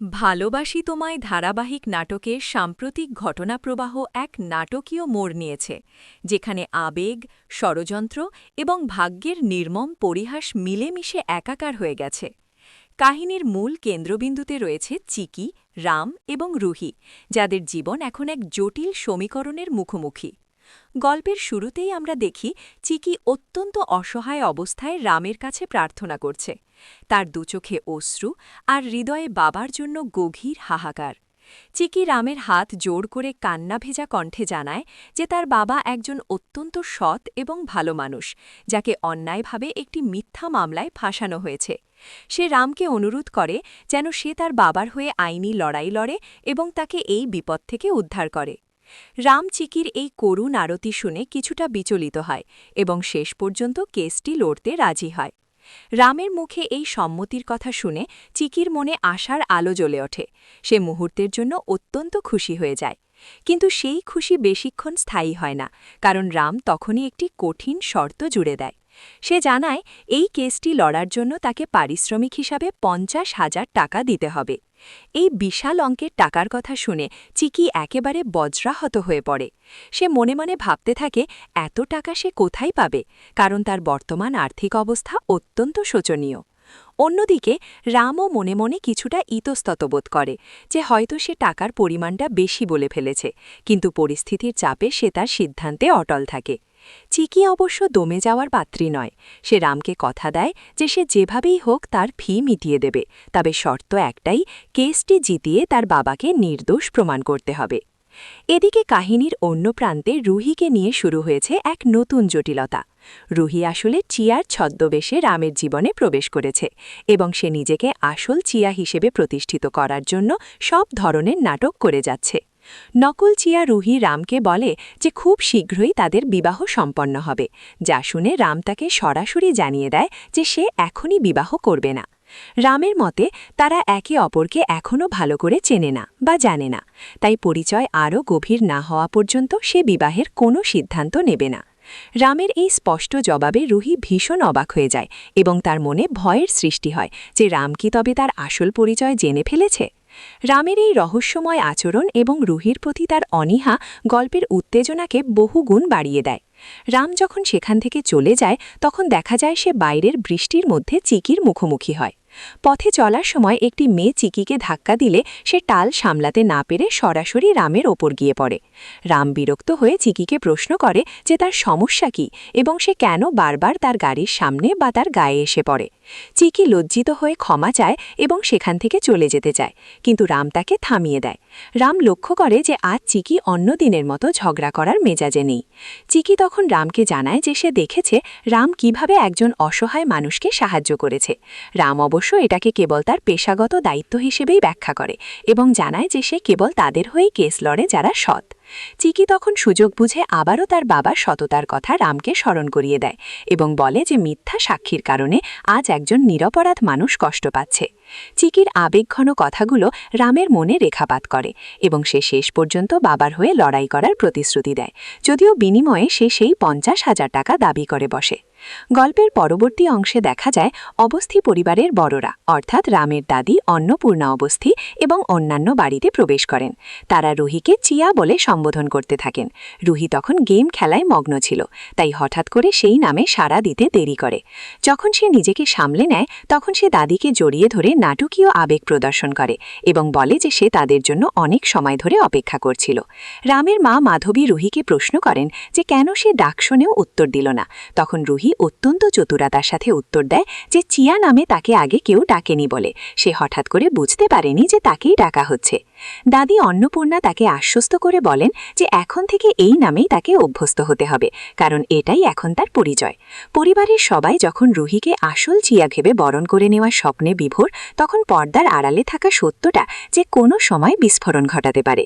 ভালোবাসি তোমায় ধারাবাহিক নাটকের সাম্প্রতিক ঘটনাপ্রবাহ এক নাটকীয় মোড় নিয়েছে, যেখানে আবেগ, ষড়যন্ত্র এবং ভাগ্যের নির্মম পরিহাস মিলেমিশে একাকার হয়ে গেছে। কাহিনীর মূল কেন্দ্রবিন্দুতে রয়েছে চিকি, রাম এবং রুহি, যাদের জীবন এখন এক জটিল সমীকরণের মুখোমুখি। গল্পের শুরুতেই আমরা দেখি চিকি অত্যন্ত অসহায় অবস্থায় রামের কাছে প্রার্থনা করছে। তার দুচোখে অশ্রু আর হৃদয়ে বাবার জন্য গভীর হাহাকার। চিকি রামের হাত জোড় করে কান্না ভেজা কণ্ঠে জানায় যে তার বাবা একজন অত্যন্ত সৎ এবং ভালো মানুষ, যাকে অন্যায়ভাবে একটি মিথ্যা মামলায় ফাঁসানো হয়েছে। সে রামকে অনুরোধ করে যেন সে তার বাবার হয়ে আইনি লড়াই লড়ে এবং তাকে এই বিপদ থেকে উদ্ধার করে। রাম চিকির এই করুণ আরতি শুনে কিছুটা বিচলিত হয় এবং শেষ পর্যন্ত কেসটি লড়তে রাজি হয়। রামের মুখে এই সম্মতির কথা শুনে চিকির মনে আশার আলো জ্বলে ওঠে। সে মুহূর্তের জন্য অত্যন্ত খুশি হয়ে যায়। কিন্তু সেই খুশি বেশিক্ষণ স্থায়ী হয় না, কারণ রাম তখনই একটি কঠিন শর্ত জুড়ে দেয়। সে জানায় এই কেসটি লড়ার জন্য তাকে পারিশ্রমিক হিসাবে ৫০,০০০ টাকা দিতে হবে। এই বিশাল অঙ্কের টাকার কথা শুনে চিকি একেবারে বজ্রাহত হয়ে পড়ে। সে মনে মনে ভাবতে থাকে এত টাকা সে কোথায় পাবে, কারণ তার বর্তমান আর্থিক অবস্থা অত্যন্ত শোচনীয়। অন্যদিকে রামও মনে মনে কিছুটা ইতস্তত বোধ করে যে হয়তো সে টাকার পরিমাণটা বেশি বলে ফেলেছে, কিন্তু পরিস্থিতির চাপে সে তার সিদ্ধান্তে অটল থাকে। চিকি অবশ্য দমে যাওয়ার পাত্রী নয়। সে রামকে কথা দেয় যে সে যেভাবেই হোক তার ফি মিটিয়ে দেবে, তবে শর্ত একটাই, কেসটি জিতিয়ে তার বাবাকে নির্দোষ প্রমাণ করতে হবে। এদিকে কাহিনীর অন্য প্রান্তে রুহিকে নিয়ে শুরু হয়েছে এক নতুন জটিলতা। রুহি আসলে চিয়ার ছদ্মবেশে রামের জীবনে প্রবেশ করেছে এবং সে নিজেকে আসল চিয়া হিসেবে প্রতিষ্ঠিত করার জন্য সব ধরনের নাটক করে যাচ্ছে। নকল চিয়া রুহি রামকে বলে যে খুব শীঘ্রই তাদের বিবাহ সম্পন্ন হবে, যা শুনে রাম তাকে সরাসরি জানিয়ে দেয় যে সে এখনই বিবাহ করবে না। রামের মতে তারা একে অপরকে এখনও ভালো করে চেনে না বা জানে না, তাই পরিচয় আরও গভীর না হওয়া পর্যন্ত সে বিবাহের কোনো সিদ্ধান্ত নেবে না। রামের এই স্পষ্ট জবাবে রুহি ভীষণ অবাক হয়ে যায় এবং তার মনে ভয়ের সৃষ্টি হয় যে রাম কি তবে তার আসল পরিচয় জেনে ফেলেছে। রামের এই রহস্যময় আচরণ এবং রুহির প্রতি তার অনীহা গল্পের উত্তেজনাকে বহুগুণ বাড়িয়ে দেয়। রাম যখন সেখান থেকে চলে যায় তখন দেখা যায় সে বাইরের বৃষ্টির মধ্যে চিকির মুখোমুখি হয়। পথে চলার সময় একটি মেয়ে চিকিকে ধাক্কা দিলে সে টাল সামলাতে না পেরে সরাসরি রামের ওপর গিয়ে পড়ে। রাম বিরক্ত হয়ে চিকিকে প্রশ্ন করে যে তার সমস্যা কী এবং সে কেন বারবার তার গাড়ির সামনে বা তার গায়ে এসে পড়ে। চিকি লজ্জিত হয়ে ক্ষমা চায় এবং সেখান থেকে চলে যেতে চায়, কিন্তু রাম তাকে থামিয়ে দেয়। রাম লক্ষ্য করে যে আজ চিকি অন্য দিনের মতো ঝগড়া করার মেজাজে নেই। চিকি তখন রামকে জানায় যে সে দেখেছে রাম কিভাবে একজন অসহায় মানুষকে সাহায্য করেছে। রাম অবশ্য এটাকে কেবল তার পেশাগত দায়িত্ব হিসেবেই ব্যাখ্যা করে এবং জানায় যে সে কেবল তাদের হয়েই কেস লড়ে যারা সৎ। চিকি তখন সুযোগ বুঝে আবারও তার বাবার সততার কথা রামকে স্মরণ করিয়ে দেয় এবং বলে যে মিথ্যা সাক্ষীর কারণে আজ একজন নিরপরাধ মানুষ কষ্ট পাচ্ছে। চিকির আবেগঘন কথাগুলো রামের মনে রেখাপাত করে এবং সে শেষ পর্যন্ত বাবার হয়ে লড়াই করার প্রতিশ্রুতি দেয়, যদিও বিনিময়ে সে সেই ৫০,০০০ টাকা দাবি করে বসে। গল্পের পরবর্তী অংশে দেখা যায় অবস্থি পরিবারের বড়রা অর্থাৎ রামের দাদি অন্নপূর্ণা অবস্থি এবং অন্যান্য বাড়িতে প্রবেশ করেন। তারা রুহিকে চিয়া বলে সম্বোধন করতে থাকেন। রুহি তখন গেম খেলায় মগ্ন ছিল, তাই হঠাৎ করে সেই নামে সাড়া দিতে দেরি করে। যখন সে নিজেকে সামলে নেয় তখন সে দাদিকে জড়িয়ে ধরে নাটকীয় আবেগ প্রদর্শন করে এবং বলে যে সে তাদের জন্য অনেক সময় ধরে অপেক্ষা করছিল। রামের মা মাধবী রুহিকে প্রশ্ন করেন যে কেন সে ডাক শুনেও উত্তর দিল না। তখন রুহি অত্যন্ত চতুরতার সাথে উত্তর দেয় যে চিয়া নামে তাকে আগে কেউ ডাকেনি বলে সে হঠাৎ করে বুঝতে পারেনি যে তাকেই ডাকা হচ্ছে। দাদি অন্নপূর্ণা তাকে আশ্বস্ত করে বলেন যে এখন থেকে এই নামেই তাকে অভ্যস্ত হতে হবে, কারণ এটাই এখন তার পরিচয়। পরিবারের সবাই যখন রুহিকে আসল চিয়া ভেবে বরণ করে নেওয়ার স্বপ্নে বিভোর, তখন পর্দার আড়ালে থাকা সত্যটা যে কোনো সময় বিস্ফোরণ ঘটাতে পারে।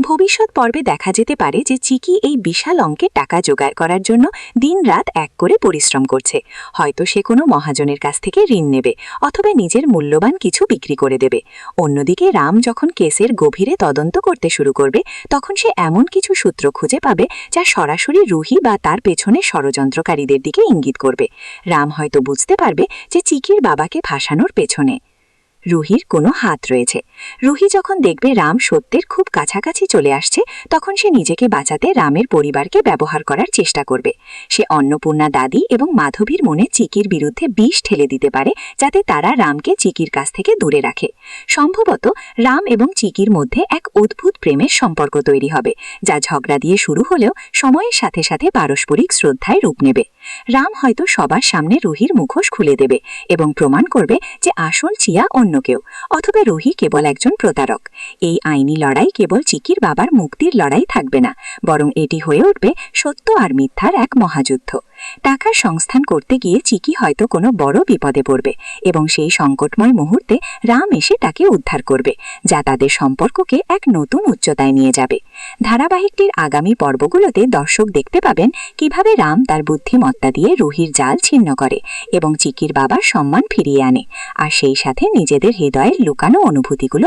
ভবিষ্যৎ পর্বে দেখা যেতে পারে যে চিকি এই বিশাল অঙ্কে টাকা জোগাড় করার জন্য দিনরাত এক করে পরিশ্রম করছে। হয়তো সে কোনো মহাজনের কাছ থেকে ঋণ নেবে অথবা নিজের মূল্যবান কিছু বিক্রি করে দেবে। অন্যদিকে রাম যখন কেসের গভীরে তদন্ত করতে শুরু করবে তখন সে এমন কিছু সূত্র খুঁজে পাবে যা সরাসরি রুহি বা তার পেছনে ষড়যন্ত্রকারীদের দিকে ইঙ্গিত করবে। রাম হয়তো বুঝতে পারবে যে চিকির বাবাকে ফাঁসানোর পেছনে রুহির কোনো হাত রয়েছে। রুহি যখন দেখবে রাম সত্যের খুব কাছাকাছি চলে আসছে, তখন সে নিজেকে বাঁচাতে রামের পরিবারকে ব্যবহার করার চেষ্টা করবে। সে অন্নপূর্ণা দাদি এবং মাধবীর মনে চিকির বিরুদ্ধে বিষ ঠেলে দিতে পারে, যাতে তারা রামকে চিকির কাছ থেকে দূরে রাখে। সম্ভবত রাম এবং চিকির মধ্যে এক অদ্ভুত প্রেমের সম্পর্ক তৈরি হবে, যা ঝগড়া দিয়ে শুরু হলেও সময়ের সাথে সাথে পারস্পরিক শ্রদ্ধায় রূপ নেবে। রাম হয়তো সবার সামনে রুহির মুখোশ খুলে দেবে এবং প্রমাণ করবে যে আসল চিয়া অন্য কেউ, অথবা রুহি কেবল একজন প্রতারক। এই আইনি লড়াই কেবল চিকির বাবার মুক্তির লড়াই থাকবে না, বরং এটি হয়ে উঠবে সত্য আর মিথ্যার এক মহাযুদ্ধ। টাকার সংস্থান করতে গিয়ে চিকি হয়তো কোনো বড় বিপদে পড়বে এবং সেই সংকটময় মুহূর্তে রাম এসে তাকে উদ্ধার করবে, যা তাদের সম্পর্ককে এক নতুন উচ্চতায় নিয়ে যাবে। ধারাবাহিকটির আগামী পর্বগুলোতে দর্শক দেখতে পাবেন কিভাবে রাম তার বুদ্ধিমত্তা দিয়ে রুহির জাল ছিন্ন করে এবং চিকির বাবার সম্মান ফিরিয়ে আনে, আর সেই সাথে নিজেদের হৃদয়ের লুকানো অনুভূতিগুলো